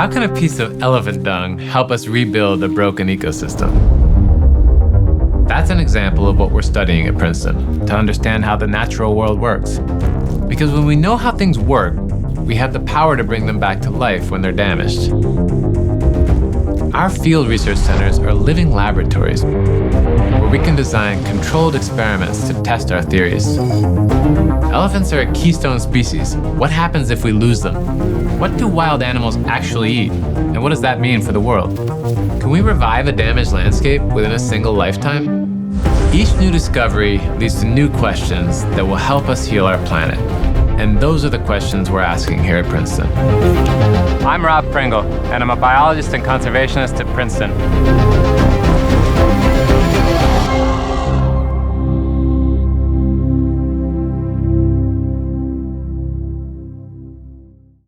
How can a piece of elephant dung help us rebuild a broken ecosystem? That's an example of what we're studying at Princeton to understand how the natural world works. Because when we know how things work, we have the power to bring them back to life when they're damaged. Our field research centers are living laboratories where we can design controlled experiments to test our theories. Elephants are a keystone species. What happens if we lose them? What do wild animals actually eat? And what does that mean for the world? Can we revive a damaged landscape within a single lifetime? Each new discovery leads to new questions that will help us heal our planet. And those are the questions we're asking here at Princeton. I'm Rob Pringle, and I'm a biologist and conservationist at Princeton.